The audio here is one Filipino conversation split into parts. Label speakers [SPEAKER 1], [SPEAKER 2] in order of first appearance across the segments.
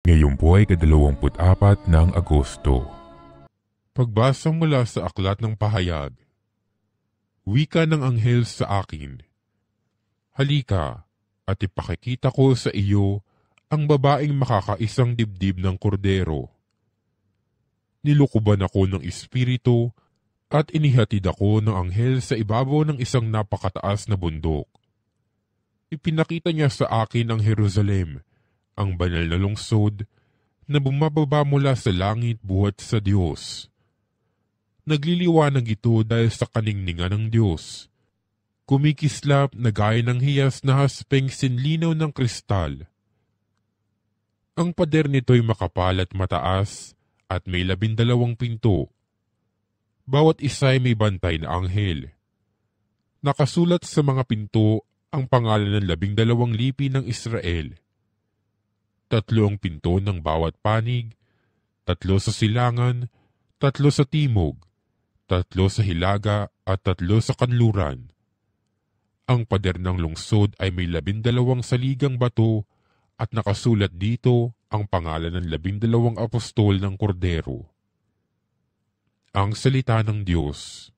[SPEAKER 1] Ngayon po ay 24 ng Agosto. Pagbasa mula sa Aklat ng Pahayag. Wika ng anghel sa akin. Halika, at ipakikita ko sa iyo ang babaeng makakaisang dibdib ng kordero. Nilukuban ako ng espiritu at inihatid ako ng anghel sa ibabaw ng isang napakataas na bundok. Ipinakita niya sa akin ang Jerusalem, ang banal na lungsod na bumababa mula sa langit buhat sa Diyos. Nagliliwanag ito dahil sa kaningningan ng Diyos. Kumikislap na gaya ng hiyas na haspeng sinlinaw ng kristal. Ang pader nito'y makapal at mataas at may 12 pinto. Bawat isa ay may bantay na anghel. Nakasulat sa mga pinto ang pangalan ng 12 lipi ng Israel. 3 ang pinto ng bawat panig, 3 sa silangan, 3 sa timog, 3 sa hilaga at 3 sa kanluran. Ang pader ng lungsod ay may 12 saligang bato at nakasulat dito ang pangalan ng 12 apostol ng kordero. Ang salita ng Diyos.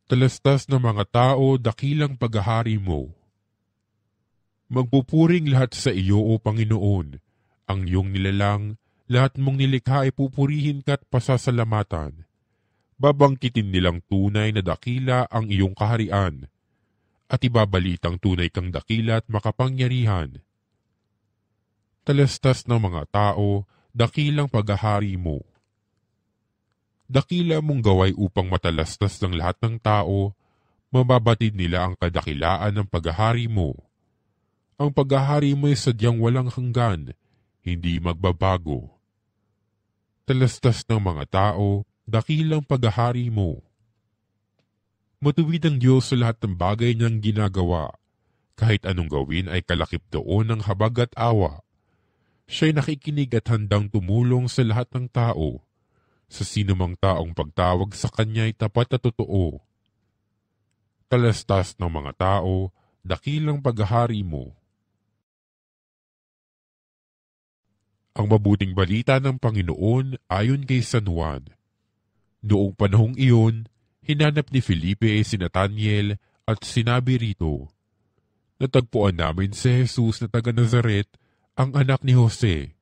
[SPEAKER 1] Talastas ng mga tao, dakilang paghahari mo. Magpupuring lahat sa iyo, O Panginoon. Ang iyong nilalang, lahat mong nilikha ay pupurihin ka at pasasalamatan. Babangkitin nilang tunay na dakila ang iyong kaharian, at ibabalitang tunay kang dakila at makapangyarihan. Talastas ng mga tao, dakilang paghahari mo. Dakila mong gaway upang matalastas ng lahat ng tao, mababatid nila ang kadakilaan ng paghahari mo. Ang paghahari mo ay sadyang walang hanggan, hindi magbabago. Talastas ng mga tao, dakilang paghahari mo. Matuwid ang Diyos sa lahat ng bagay niyang ginagawa. Kahit anong gawin ay kalakip doon ng habag at awa. Siya'y nakikinig at handang tumulong sa lahat ng tao. Sa sinumang taong pagtawag sa kanya ay tapat at totoo. Talastas ng mga tao, dakilang paghahari mo. Ang mabuting balita ng Panginoon ayon kay San Juan. Noong panahong iyon, hinanap ni Felipe si Nathaniel at sinabi rito, natagpuan namin si Jesus na taga Nazaret, ang anak ni Jose.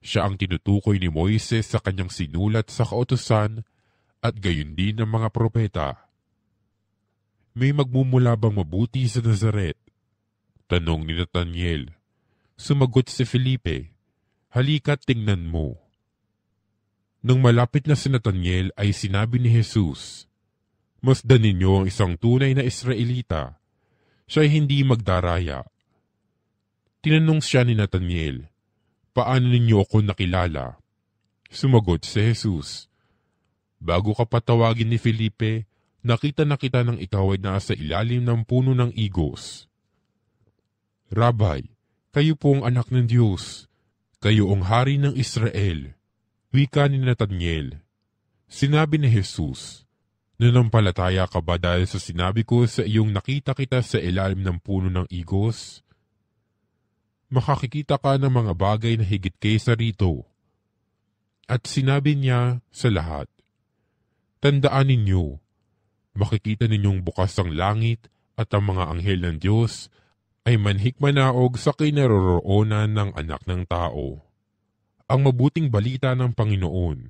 [SPEAKER 1] Siya ang tinutukoy ni Moises sa kanyang sinulat sa kautusan at gayon din ng mga propeta. May magmumula bang mabuti sa Nazaret? Tanong ni Nathaniel. Sumagot si Felipe, halika't tingnan mo. Nang malapit na si Nathaniel ay sinabi ni Jesus, masdan ninyo ang isang tunay na Israelita. Siya'y hindi magdaraya. Tinanong siya ni Nathaniel, paano ninyo ako nakilala? Sumagot si Jesus, bago ka patawagin ni Felipe, nakita na kita ng ikaw ay nasa ilalim ng puno ng igos. Rabay, kayo po ang anak ng Diyos. Kayo ang hari ng Israel. Wika ni Nathaniel. Sinabi ni Jesus, nanampalataya ka ba dahil sa sinabi ko sa iyong nakita kita sa ilalim ng puno ng igos? Makakikita ka ng mga bagay na higit kaysa rito. At sinabi niya sa lahat, tandaan ninyo, makikita ninyong bukas ang langit at ang mga anghel ng Diyos ay manhikmanaog sa kinaroroonan ng anak ng tao. Ang mabuting balita ng Panginoon.